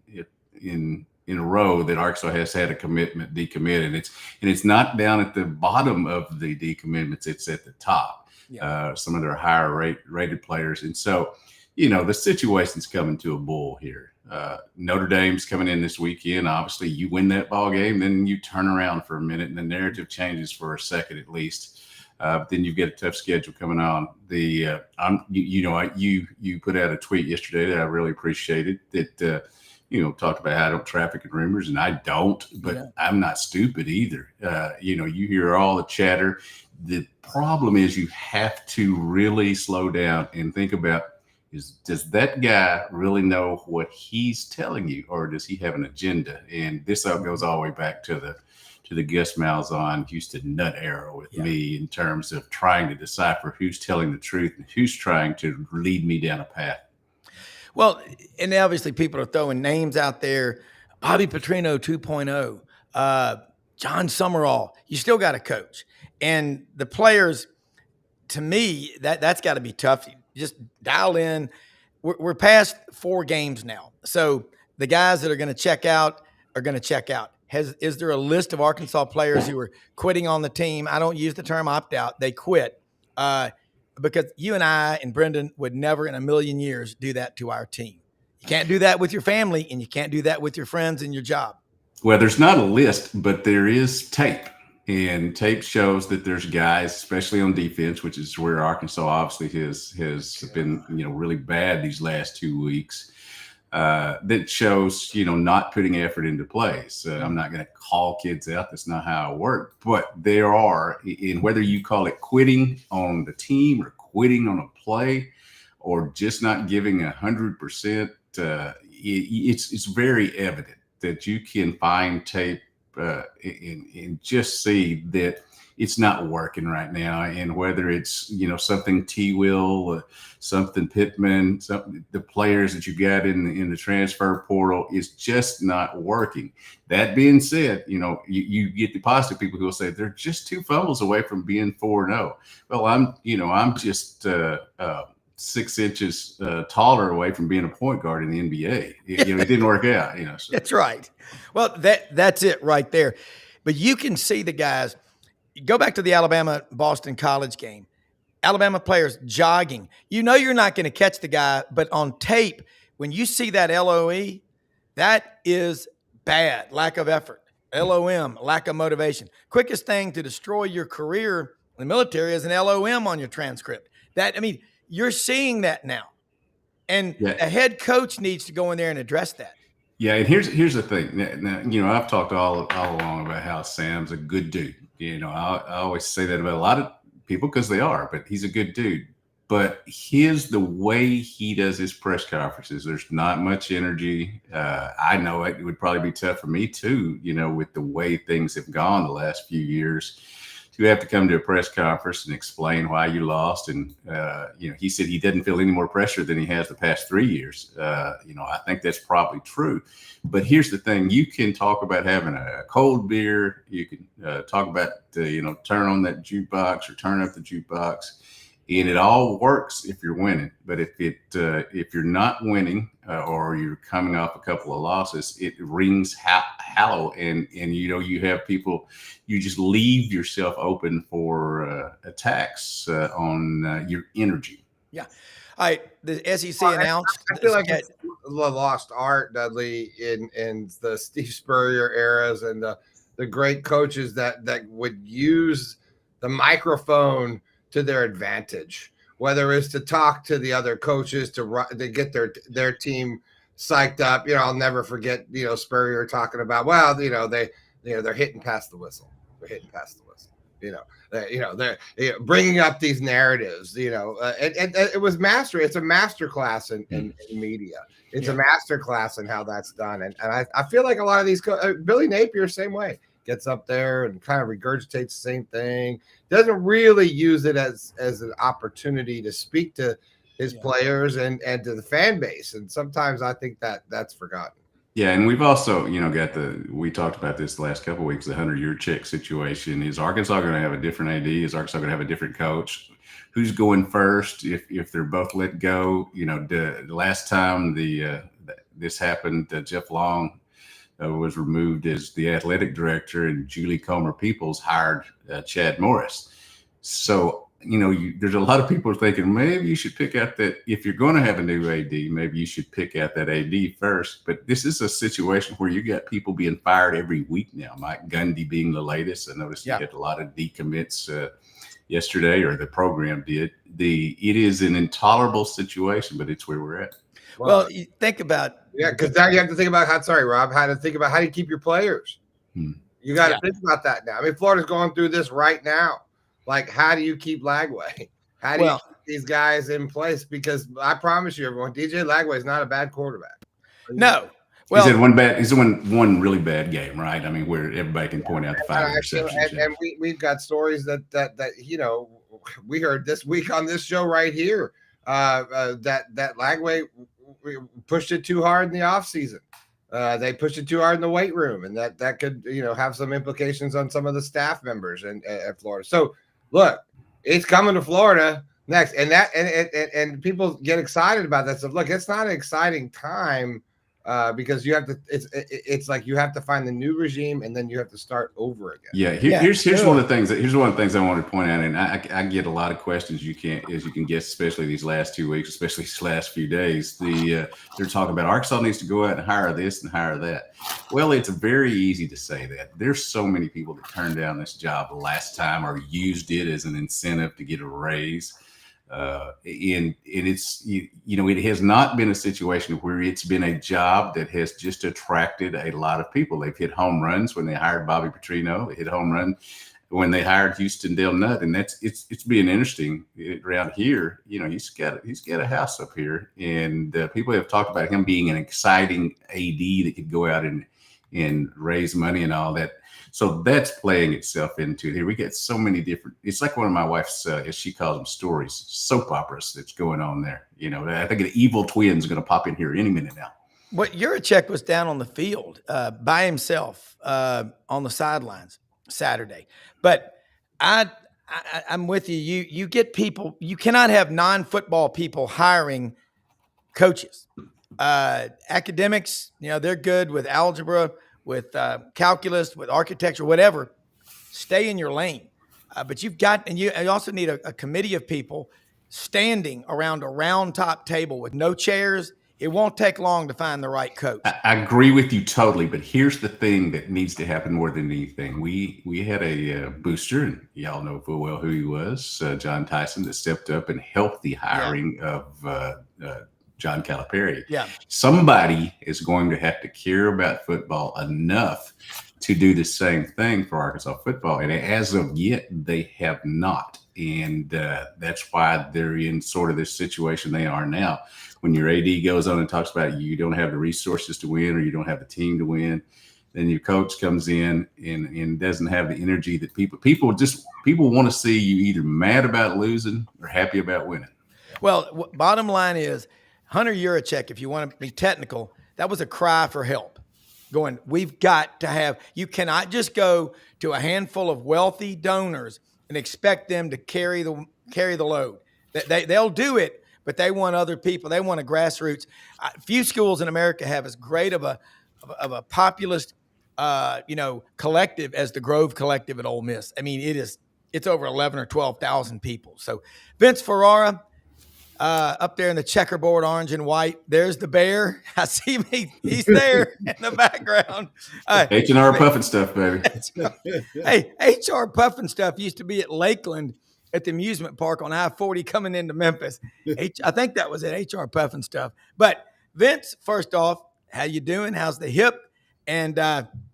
a row that Arkansas has had a commitment decommit, and it's not down at the bottom of the decommitments; it's at the top. Yeah. Some of their higher rated players, and so the situation's coming to a bull here. Notre Dame's coming in this weekend. Obviously, you win that ball game, then you turn around for a minute, and the narrative changes for a second at least. Then you've got a tough schedule coming on. You put out a tweet yesterday that I really appreciated. That talked about how I don't traffic in rumors, and I don't, but I'm not stupid either. You hear all the chatter. The problem is you have to really slow down and think about. Does that guy really know what he's telling you, or does he have an agenda? And this goes all the way back to the Gus Malzahn Houston nut era with me in terms of trying to decipher who's telling the truth and who's trying to lead me down a path. Well, and obviously people are throwing names out there. Bobby Petrino 2.0, John Summerall. You still got to coach. And the players, to me, that's got to be tough. Just dial in. We're past 4 games now. So the guys that are going to check out are going to check out. Is there a list of Arkansas players who are quitting on the team? I don't use the term opt out. They quit because you and I and Brenden would never in a million years do that to our team. You can't do that with your family, and you can't do that with your friends and your job. Well, there's not a list, but there is tape. And tape shows that there's guys, especially on defense, which is where Arkansas obviously has been, really bad these last 2 weeks. That shows, not putting effort into plays. I'm not going to call kids out. That's not how I work. But there are, and whether you call it quitting on the team or quitting on a play or just not giving 100%, it's very evident that you can find tape and just see that it's not working right now. And whether it's, something T-Will, something Pittman, the players that you got in the transfer portal is just not working. That being said, you get the positive people who will say they're just 2 fumbles away from being 4-0. Well, I'm just 6 inches taller away from being a point guard in the NBA. It didn't work out. So. That's right. Well, that's it right there. But you can see the guys. Go back to the Alabama-Boston College game. Alabama players jogging. You're not going to catch the guy, but on tape, when you see that LOE, that is bad, lack of effort. LOM, lack of motivation. Quickest thing to destroy your career in the military is an LOM on your transcript. You're seeing that now. And a head coach needs to go in there and address that. Yeah, and here's the thing. Now, I've talked all along about how Sam's a good dude. I always say that about a lot of people because they are, but he's a good dude. But the way he does his press conferences, there's not much energy. I know it would probably be tough for me too, with the way things have gone the last few years. You have to come to a press conference and explain why you lost. And, he said he doesn't feel any more pressure than he has the past 3 years. I think that's probably true. But here's the thing. You can talk about having a cold beer. You can talk about, turn on that jukebox or turn up the jukebox. And it all works if you're winning, but if you're not winning or you're coming off a couple of losses, it rings hollow, and you have people, you just leave yourself open for attacks on your energy. Yeah. All right. The SEC announced. I feel like it's the lost art, Dudley, in the Steve Spurrier eras and the great coaches that would use the microphone to their advantage, whether it's to talk to the other coaches to get their team psyched up. I'll never forget, Spurrier talking about, they're hitting past the whistle. They're hitting past the whistle. They're bringing up these narratives, and it was mastery. It's a master class in media. It's a master class in how that's done. And I feel like a lot of these, Billy Napier, same way, gets up there and kind of regurgitates the same thing. Doesn't really use it as an opportunity to speak to his players and to the fan base. And sometimes I think that's forgotten. Yeah, and we've also, we talked about this the last couple of weeks, the 100-year check situation. Is Arkansas going to have a different AD? Is Arkansas going to have a different coach? Who's going first if they're both let go? The last time this happened, Jeff Long was removed as the athletic director, and Julie Comer-Peoples hired Chad Morris. So, there's a lot of people thinking maybe you should pick out that if you're going to have a new AD, maybe you should pick out that AD first. But this is a situation where you got people being fired every week now. Mike Gundy being the latest. I noticed he had a lot of decommits yesterday, or the program did. It is an intolerable situation, but it's where we're at. Well, you think about because now you have to think about how do you keep your players? You got to think about that now. I mean, Florida's going through this right now. Like, how do you keep Lagway? How do you keep these guys in place? Because I promise you, everyone, DJ Lagway is not a bad quarterback. No. Well, he's in one really bad game, right? I mean, where everybody can point out the 5 interceptions. And we've got stories that we heard this week on this show right here that Lagway pushed it too hard in the offseason. They pushed it too hard in the weight room, and that could have some implications on some of the staff members at Florida. So look, it's coming to Florida next, and people get excited about that stuff. Look, it's not an exciting time because you have to. It's like you have to find the new regime, and then you have to start over again. Yeah, here's one of the things. Here's one of the things I wanted to point out, and I get a lot of questions. You can guess, especially these last 2 weeks, especially these last few days. They're talking about Arkansas needs to go out and hire this and hire that. Well, it's very easy to say that. There's so many people that turned down this job the last time or used it as an incentive to get a raise. And it's, it has not been a situation where it's been a job that has just attracted a lot of people. They've hit home runs when they hired Bobby Petrino. They hit home run when they hired Houston Dale Nutt. And it's being interesting around here. He's got a house up here, and people have talked about him being an exciting AD that could go out and raise money and all that. So that's playing itself into here. We get so many different. It's like one of my wife's, as she calls them, stories, soap operas that's going on there. I think an evil twin's going to pop in here any minute now. Well, Juracek was down on the field by himself on the sidelines Saturday. But I'm with you. You get people. You cannot have non-football people hiring coaches. Academics, they're good with algebra, with calculus, with architecture, whatever. Stay in your lane. But you've got, and you also need a committee of people standing around a round top table with no chairs. It won't take long to find the right coach. I agree with you totally, but here's the thing that needs to happen more than anything. We had a booster, and y'all know full well who he was, John Tyson, that stepped up and helped the hiring of John Calipari. Yeah. Somebody is going to have to care about football enough to do the same thing for Arkansas football. And as of yet, they have not. And that's why they're in sort of this situation they are now. When your AD goes on and talks about you don't have the resources to win, or you don't have the team to win, then your coach comes in and doesn't have the energy that people want to see you either mad about losing or happy about winning. Well, bottom line is, Hunter Juracek, if you want to be technical, that was a cry for help. Going, we've got to have, you cannot just go to a handful of wealthy donors and expect them to carry the load. They'll do it, but they want other people. They want a grassroots. Few schools in America have as great of a populist, collective as the Grove Collective at Ole Miss. I mean, it's over 11 or 12,000 people. So Vince Ferrara, up there in the checkerboard, orange and white. There's the bear. I see me. He's there in the background. H&R Puffin stuff, baby. Hey, H.R. Puffin stuff used to be at Lakeland at the amusement park on I-40 coming into Memphis. I think that was at H.R. Puffin stuff. But Vince, first off, how you doing? How's the hip? And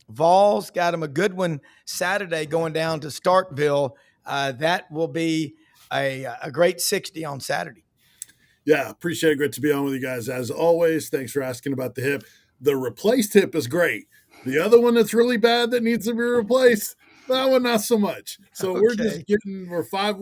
Vols got him a good one Saturday going down to Starkville. That will be a great 60 on Saturday. Yeah, appreciate it. Great to be on with you guys as always. Thanks for asking about the hip. The replaced hip is great. The other one that's really bad that needs to be replaced, that one not so much. So we're just under 5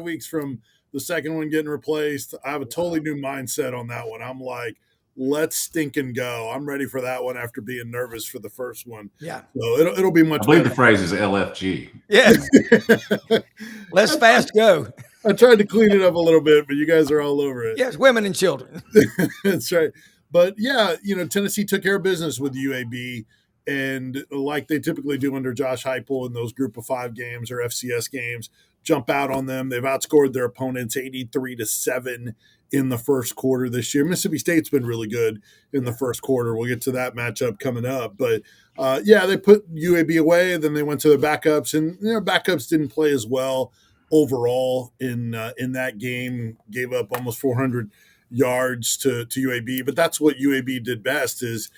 weeks from the second one getting replaced. I have a totally new mindset on that one. I'm like, let's stink and go. I'm ready for that one after being nervous for the first one. Yeah. So it'll be much I believe better. the phrase is LFG. Yes. Let's fast go. I tried to clean it up a little bit, but you guys are all over it. Yes, women and children. That's right. But yeah, Tennessee took care of business with UAB, and like they typically do under Josh Heupel in those Group of 5 games or FCS games, jump out on them. They've outscored their opponents 83-7 in the first quarter this year. Mississippi State's been really good in the first quarter. We'll get to that matchup coming up. But they put UAB away, then they went to their backups, and their backups didn't play as well overall in that game. Gave up almost 400 yards to UAB, but that's what UAB did best is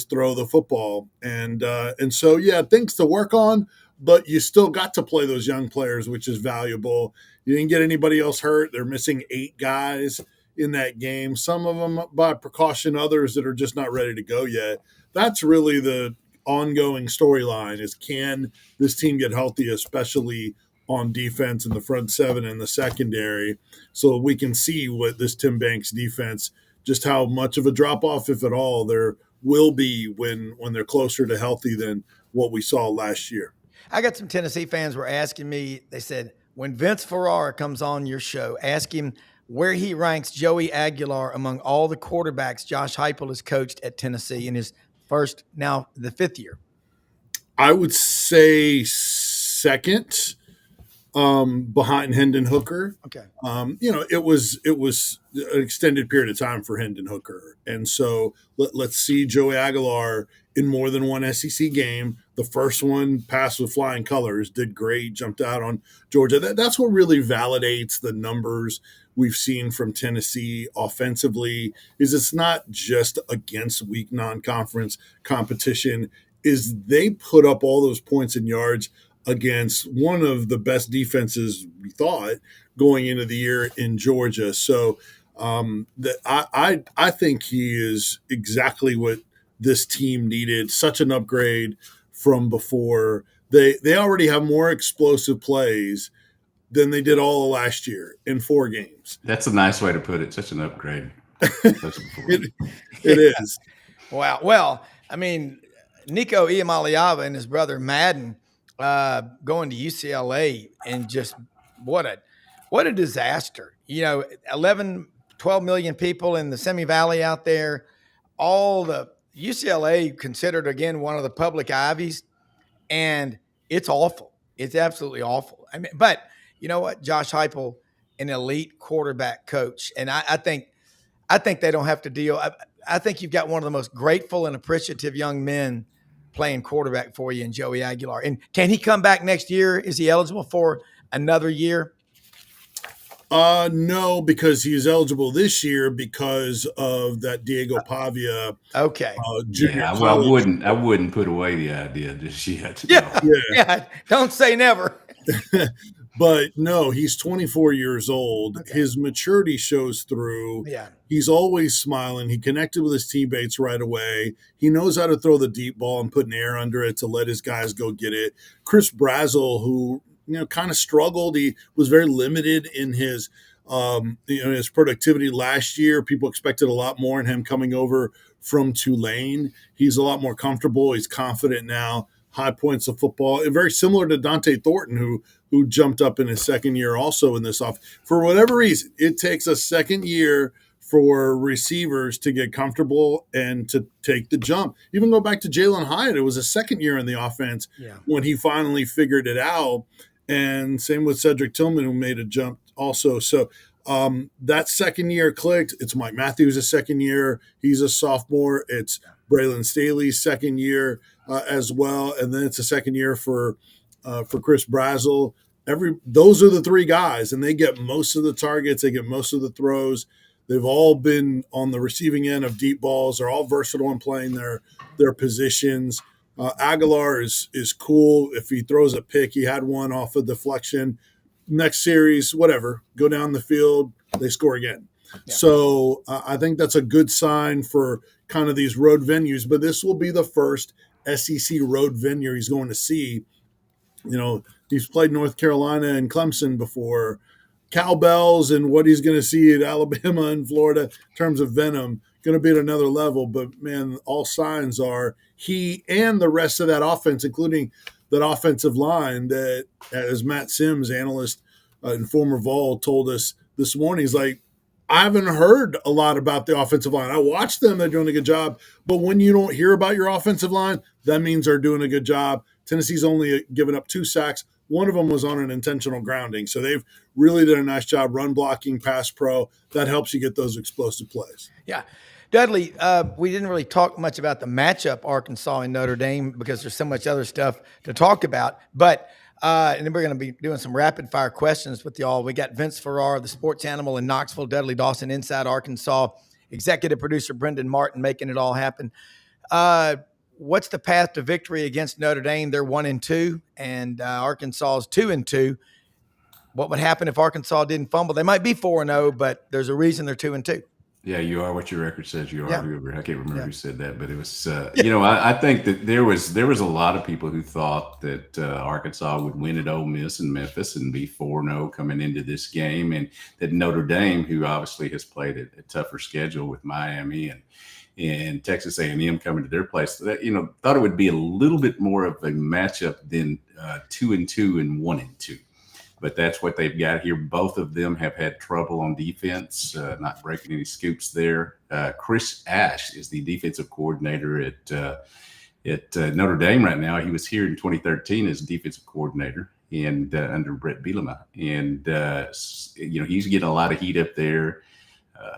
throw the football. And so things to work on, but you still got to play those young players, which is valuable. You didn't get anybody else hurt. They're missing 8 guys in that game, some of them by precaution, others that are just not ready to go yet. That's really the ongoing storyline is, can this team get healthy, especially on defense in the front 7 and the secondary, so we can see what this Tim Banks defense, just how much of a drop-off, if at all, there will be when they're closer to healthy than what we saw last year. I got some Tennessee fans were asking me, they said, when Vince Ferrara comes on your show, ask him where he ranks Joey Aguilar among all the quarterbacks Josh Heupel has coached at Tennessee in his now the 5th year. I would say second, behind Hendon Hooker. Okay. It was an extended period of time for Hendon Hooker. And so let's see Joey Aguilar in more than one SEC game. The first one passed with flying colors, did great, jumped out on Georgia. That's what really validates the numbers we've seen from Tennessee offensively, is it's not just against weak non-conference competition, is they put up all those points and yards against one of the best defenses we thought going into the year in Georgia. So I think he is exactly what this team needed, such an upgrade from before. They already have more explosive plays than they did all of last year in 4 games. That's a nice way to put it. Such an upgrade. It is. Wow. Well, I mean, Nico Iamaleava and his brother Madden going to UCLA, and just what a disaster. 11, 12 million people in the Semi Valley out there. All the UCLA considered, again, one of the public Ivies, and it's awful. It's absolutely awful. I mean, but you know what? Josh Heupel, an elite quarterback coach, and I think they don't have to deal. I think you've got one of the most grateful and appreciative young men playing quarterback for you in Joey Aguilar. And can he come back next year? Is he eligible for another year? No, because he's eligible this year because of that Diego Pavia. Okay. Junior yeah, well, I wouldn't put away the idea just yet. Yeah. Don't say never. But no, he's 24 years old. Okay. His maturity shows through. Yeah. He's always smiling. He connected with his teammates right away. He knows how to throw the deep ball and put an air under it to let his guys go get it. Chris Brazzell, who kind of struggled. He was very limited in his his productivity last year. People expected a lot more in him coming over from Tulane. He's a lot more comfortable. He's confident now. high points of football. And very similar to Dante Thornton, who jumped up in his second year also in this off. For whatever reason, it takes a second year for receivers to get comfortable and to take the jump. Even go back to Jalen Hyatt, it was a second year in the offense when he finally figured it out. And same with Cedric Tillman, who made a jump also. So that second year clicked. It's Mike Matthews' second year. He's a sophomore. It's Braylon Staley's second year as well. And then it's a second year for Chris Brazel. Those are the three guys, and they get most of the targets. They get most of the throws. They've all been on the receiving end of deep balls. They're all versatile in playing their positions. Aguilar is cool. If he throws a pick, he had one off a deflection. Next series, whatever, go down the field, they score again. Yeah. So I think that's a good sign for kind of these road venues. But this will be the first SEC road venue he's going to see. He's played North Carolina and Clemson before. Cowbells and what he's going to see at Alabama and Florida in terms of venom, going to be at another level. But, man, all signs are he and the rest of that offense, including that offensive line that, as Matt Sims, analyst and former Vol, told us this morning, he's like, I haven't heard a lot about the offensive line. I watched them. They're doing a good job. But when you don't hear about your offensive line, that means they're doing a good job. Tennessee's only given up 2 sacks. One of them was on an intentional grounding. So they've really done a nice job run blocking, pass pro. That helps you get those explosive plays. Yeah. Dudley, we didn't really talk much about the matchup, Arkansas and Notre Dame, because there's so much other stuff to talk about. But and then we're going to be doing some rapid-fire questions with y'all. We got Vince Ferrara, the sports animal in Knoxville, Dudley Dawson, Inside Arkansas, executive producer Brenden Martin making it all happen. What's the path to victory against Notre Dame? They're 1-2, and Arkansas is 2-2. What would happen if Arkansas didn't fumble? They might be 4-0, but there's a reason they're 2-2. Yeah, you are what your record says you are. Yeah. I can't remember who said that, but it was, I think that there was a lot of people who thought that Arkansas would win at Ole Miss and Memphis and be 4-0 coming into this game, and that Notre Dame, who obviously has played a tougher schedule with Miami and Texas A&M coming to their place, that, thought it would be a little bit more of a matchup than 2-2 and 1-2. But that's what they've got here. Both of them have had trouble on defense, not breaking any scoops there. Chris Ash is the defensive coordinator at Notre Dame right now. He was here in 2013 as defensive coordinator and under Brett Bielema. And, he's getting a lot of heat up there.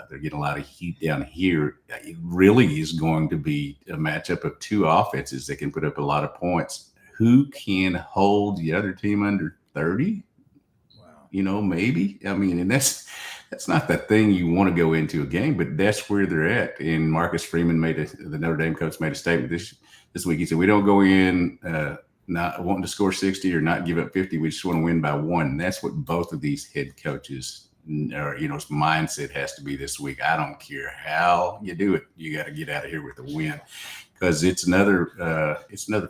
They're getting a lot of heat down here. It really is going to be a matchup of two offenses that can put up a lot of points. Who can hold the other team under 30? Maybe. I mean, and that's not the thing you want to go into a game, but that's where they're at. And Marcus Freeman the Notre Dame coach made a statement this week. He said, we don't go in not wanting to score 60 or not give up 50. We just want to win by 1. And that's what both of these head coaches mindset has to be this week. I don't care how you do it. You got to get out of here with a win, because it's another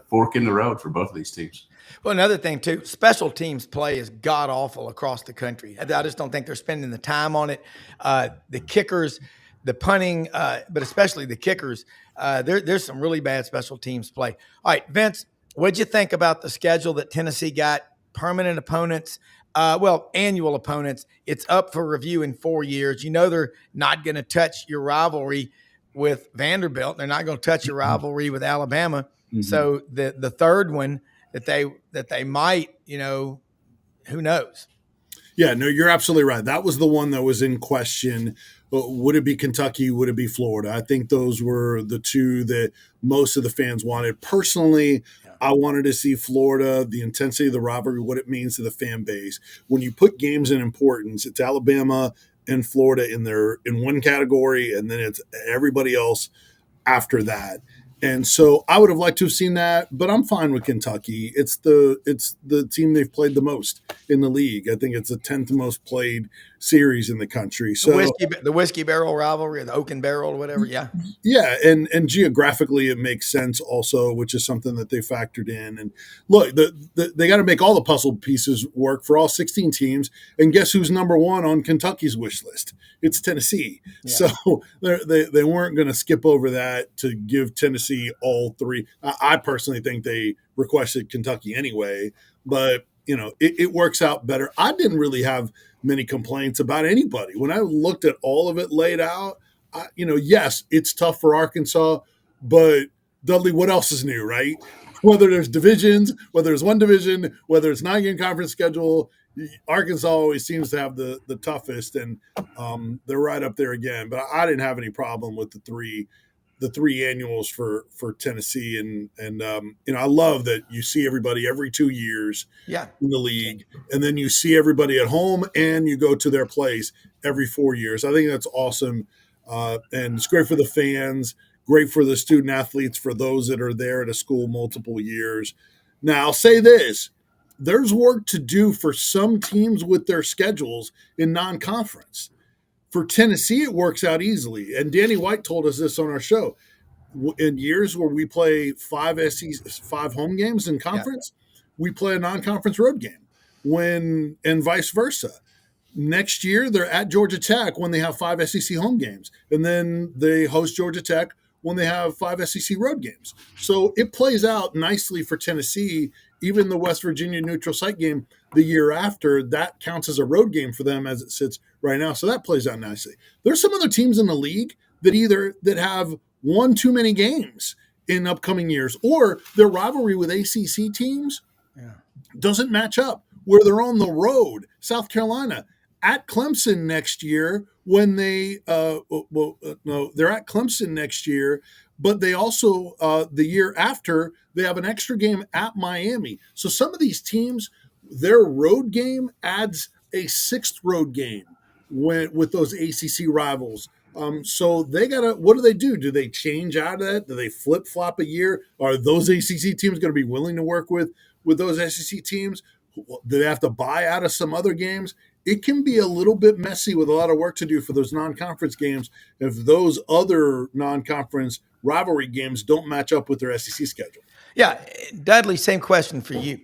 fork in the road for both of these teams. Well, another thing, too, special teams play is god-awful across the country. I just don't think they're spending the time on it. The kickers, the punting, but especially the kickers, there's some really bad special teams play. All right, Vince, what'd you think about the schedule that Tennessee got? Permanent opponents, annual opponents. It's up for review in 4 years. They're not going to touch your rivalry with Vanderbilt. They're not going to touch your rivalry with Alabama. Mm-hmm. So the third one that they might, who knows? Yeah, no, you're absolutely right. That was the one that was in question. Would it be Kentucky? Would it be Florida? I think those were the two that most of the fans wanted. Personally, I wanted to see Florida, the intensity of the rivalry, what it means to the fan base. When you put games in importance, it's Alabama and Florida in one category, and then it's everybody else after that. And so I would have liked to have seen that, but I'm fine with Kentucky. It's the team they've played the most in the league. I think it's the 10th most played series in the country. So the whiskey barrel rivalry, or the oaken barrel, or whatever. Yeah. Yeah. And geographically it makes sense also, which is something that they factored in. And look, they got to make all the puzzle pieces work for all 16 teams. And guess who's number one on Kentucky's wish list? It's Tennessee. Yeah. So they weren't going to skip over that to give Tennessee see all three. I personally think they requested Kentucky anyway, but it works out better. I didn't really have many complaints about anybody when I looked at all of it laid out. Yes, it's tough for Arkansas, but Dudley, what else is new, right? Whether there's divisions, whether there's one division, whether it's 9-game conference schedule, Arkansas always seems to have the toughest, and they're right up there again. But I didn't have any problem with the three annuals for Tennessee, and I love that you see everybody every 2 years in the league, and then you see everybody at home, and you go to their place every 4 years. I think that's awesome, and it's great for the fans, great for the student athletes, for those that are there at a school multiple years. Now, I'll say this. There's work to do for some teams with their schedules in non-conference. For Tennessee, it works out easily. And Danny White told us this on our show. In years where we play 5 home games in conference, we play a non-conference road game, and vice versa. Next year, they're at Georgia Tech when they have 5 SEC home games. And then they host Georgia Tech when they have 5 SEC road games. So it plays out nicely for Tennessee. Even the West Virginia neutral site game the year after, that counts as a road game for them as it sits right now. So that plays out nicely. There's some other teams in the league that have one too many games in upcoming years, or their rivalry with ACC teams doesn't match up, where they're on the road. South Carolina at Clemson next year when they're at Clemson next year, but they also the year after they have an extra game at Miami. So some of these teams, their road game adds a 6th road game with those ACC rivals. So they what do they do? Do they change out of that? Do they flip flop a year? Are those ACC teams going to be willing to work with those SEC teams? Do they have to buy out of some other games? It can be a little bit messy with a lot of work to do for those non-conference games if those other non-conference rivalry games don't match up with their SEC schedule. Yeah, Dudley, same question for you.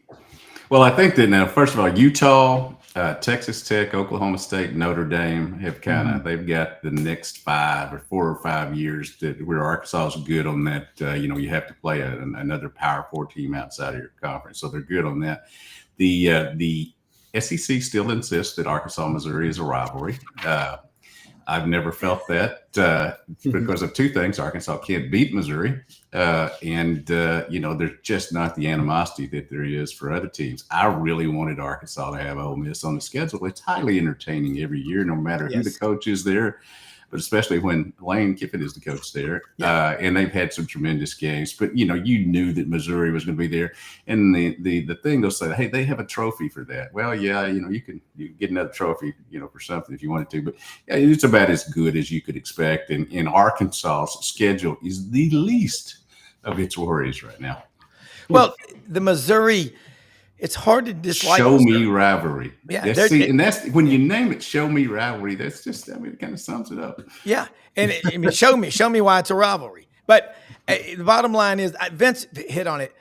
Well, I think that now, first of all, Utah, Texas Tech, Oklahoma State, Notre Dame have they've got the next 4 or 5 years where Arkansas is good on that. You have to play another Power 4 team outside of your conference, so they're good on that. The SEC still insists that Arkansas, Missouri is a rivalry. I've never felt that because of 2 things. Arkansas can't beat Missouri, and there's just not the animosity that there is for other teams. I really wanted Arkansas to have Ole Miss on the schedule. It's highly entertaining every year, no matter who the coach is there, but especially when Lane Kiffin is the coach there. And they've had some tremendous games. But, you knew that Missouri was going to be there. And the thing they'll say, hey, they have a trophy for that. Well, yeah, you can get another trophy, for something if you wanted to. But yeah, it's about as good as you could expect. And Arkansas's schedule is the least of its worries right now. Well, the Missouri, it's hard to dislike. Show me rivalry. Yeah, and that's when you name it. Show me rivalry. That's just, it kind of sums it up. Yeah, and show me why it's a rivalry. But the bottom line is, Vince hit on it.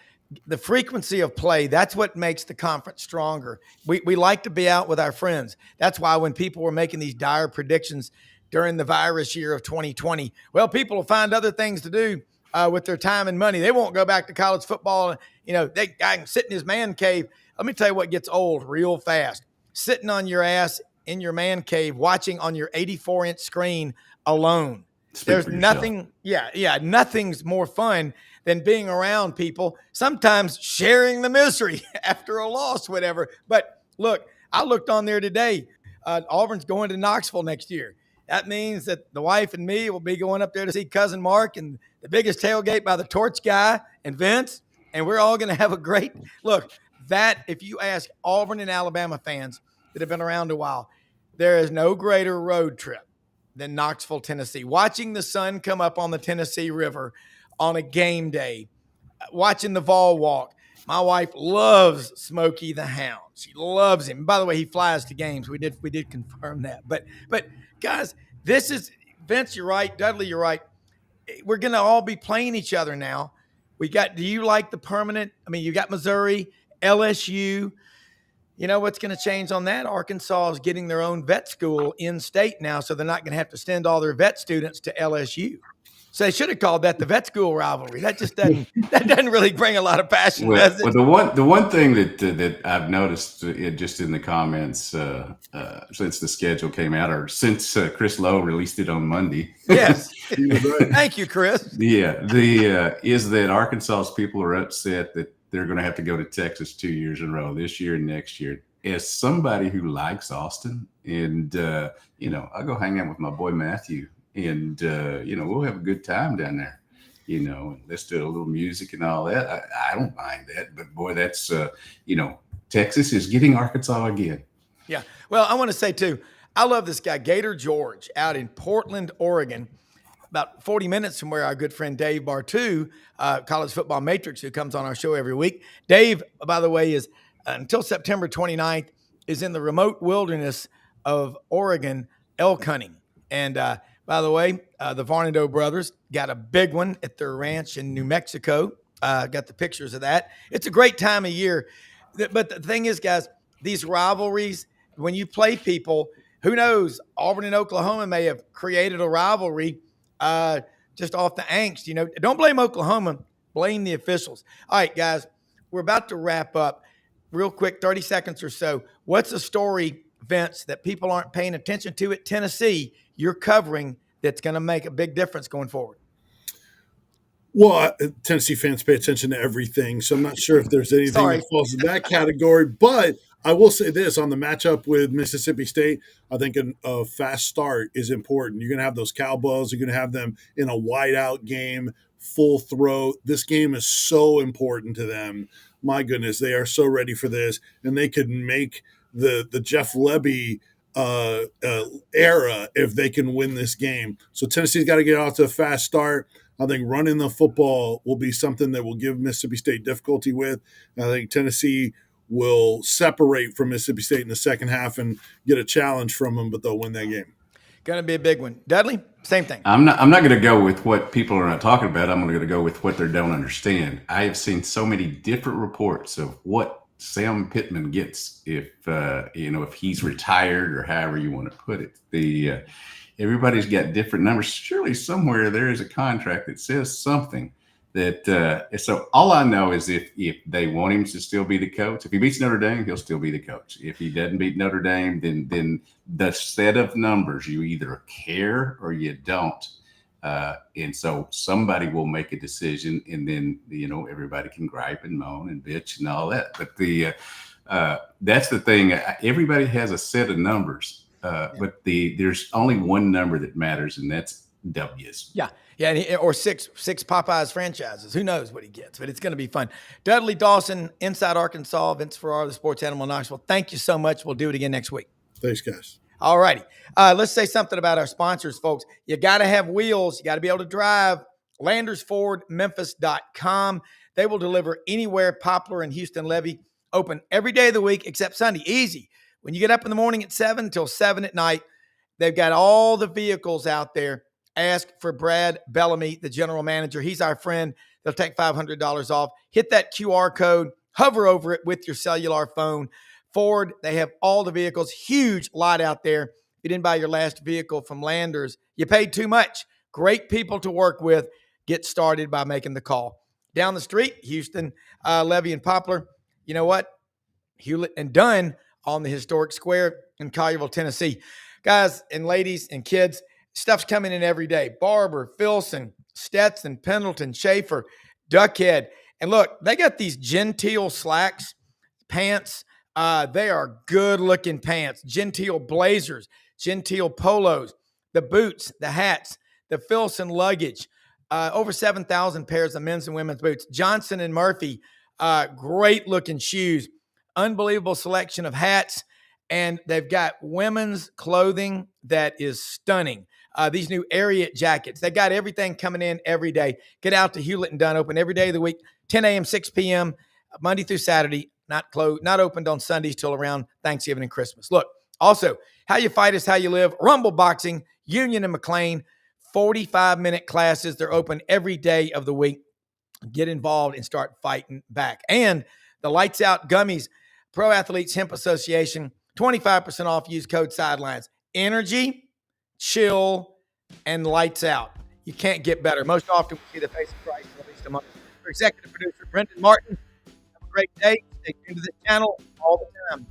The frequency of play, that's what makes the conference stronger. We like to be out with our friends. That's why when people were making these dire predictions during the virus year of 2020, well, people will find other things to do with their time and money. They won't go back to college football. I can sit in his man cave. Let me tell you what gets old real fast. Sitting on your ass in your man cave, watching on your 84-inch screen alone. There's nothing. Nothing's more fun than being around people, sometimes sharing the misery after a loss, whatever. But look, I looked on there today. Auburn's going to Knoxville next year. That means that the wife and me will be going up there to see Cousin Mark and the biggest tailgate by the Torch guy and Vince, and we're all going to have a great look. That, if you ask Auburn and Alabama fans that have been around a while, there is no greater road trip than Knoxville, Tennessee. Watching the sun come up on the Tennessee River on a game day, watching the Vol Walk. My wife loves Smokey the Hound. She loves him. By the way, he flies to games. We did confirm that. But guys, this is Vince. You're right. Dudley, you're right. We're going to all be playing each other now. Do you like the permanent? I mean, you got Missouri, LSU. You know what's going to change on that? Arkansas is getting their own vet school in state now, so they're not going to have to send all their vet students to LSU. So they should have called that the vet school rivalry. That just doesn't really bring a lot of passion, does it? Well, the one thing that I've noticed just in the comments since the schedule came out, or since Chris Lowe released it on Monday. Yes, thank you, Chris. Yeah, is that Arkansas's people are upset that they're going to have to go to Texas 2 years in a row, this year and next year. As somebody who likes Austin, and I'll go hang out with my boy Matthew, and we'll have a good time down there. And let's do a little music and all that. I don't mind that, but boy, that's Texas is getting Arkansas again. Yeah. Well, I want to say too, I love this guy, Gator George, out in Portland, Oregon, about 40 minutes from where our good friend Dave Bartu, College Football Matrix, who comes on our show every week. Dave, by the way, is until September 29th, is in the remote wilderness of Oregon elk hunting. And by the way, the Varnado brothers got a big one at their ranch in New Mexico. Got the pictures of that. It's a great time of year. But the thing is, guys, these rivalries, when you play people, who knows, Auburn and Oklahoma may have created a rivalry just off the angst. Don't blame Oklahoma, blame the officials. All right, guys, we're about to wrap up. Real quick, 30 seconds or so. What's a story, Vince, that people aren't paying attention to at Tennessee you're covering that's going to make a big difference going forward? Well, Tennessee fans pay attention to everything, so I'm not sure if there's anything that falls in that category. But I will say this, on the matchup with Mississippi State, I think a fast start is important. You're going to have those Cowboys. You're going to have them in a wide-out game, full throw. This game is so important to them. My goodness, they are so ready for this, and they could make the Jeff Lebby era if they can win this game. So Tennessee's got to get off to a fast start. I think running the football will be something that will give Mississippi State difficulty with. I think Tennessee will separate from Mississippi State in the second half and get a challenge from them, but they'll win that game. Going to be a big one. Dudley, same thing. I'm not going to go with what people are not talking about. I'm going to go with what they don't understand. I have seen so many different reports of what Sam Pittman gets if he's retired, or however you want to put it. Everybody's got different numbers. Surely somewhere there is a contract that says something that. So all I know is if they want him to still be the coach, if he beats Notre Dame, he'll still be the coach. If he doesn't beat Notre Dame, then the set of numbers, you either care or you don't. And so somebody will make a decision, and then everybody can gripe and moan and bitch and all that. But that's the thing. Everybody has a set of numbers. But there's only one number that matters, and that's W's. Yeah, or six Popeyes franchises. Who knows what he gets? But it's going to be fun. Dudley Dawson, Inside Arkansas, Vince Ferrara, the Sports Animal Knoxville. Thank you so much. We'll do it again next week. Thanks, guys. All righty. Let's say something about our sponsors, folks. You got to have wheels. You got to be able to drive. LandersFordMemphis.com. They will deliver anywhere. Poplar and Houston Levy open every day of the week except Sunday. Easy. When you get up in the morning at 7 till 7 at night, they've got all the vehicles out there. Ask for Brad Bellamy, the general manager. He's our friend. They'll take $500 off. Hit that QR code. Hover over it with your cellular phone. Ford, they have all the vehicles. Huge lot out there. If you didn't buy your last vehicle from Landers, you paid too much. Great people to work with. Get started by making the call. Down the street, Houston, Levy and Poplar. You know what? Hewlett and Dunn on the historic square in Collierville, Tennessee. Guys and ladies and kids, stuff's coming in every day. Barber, Filson, Stetson, Pendleton, Schaefer, Duckhead. And look, they got these genteel slacks, pants. They are good-looking pants. Genteel blazers, genteel polos, the boots, the hats, the Filson luggage. Over 7,000 pairs of men's and women's boots. Johnson and Murphy, great-looking shoes. Unbelievable selection of hats, and they've got women's clothing that is stunning. These new Ariat jackets, they got everything coming in every day. Get out to Hewlett and Dunn, open every day of the week, 10 a.m., 6 p.m., Monday through Saturday, not opened on Sundays till around Thanksgiving and Christmas. Look, also, How You Fight is How You Live, Rumble Boxing, Union and McLean, 45-minute classes. They're open every day of the week. Get involved and start fighting back. And the Lights Out Gummies, Pro Athletes Hemp Association, 25% off. Use code Sidelines. Energy, chill, and lights out. You can't get better. Most often we see the face of Christ, at least among our executive producer, Brenden Martin. Have a great day. Stay tuned to this channel all the time.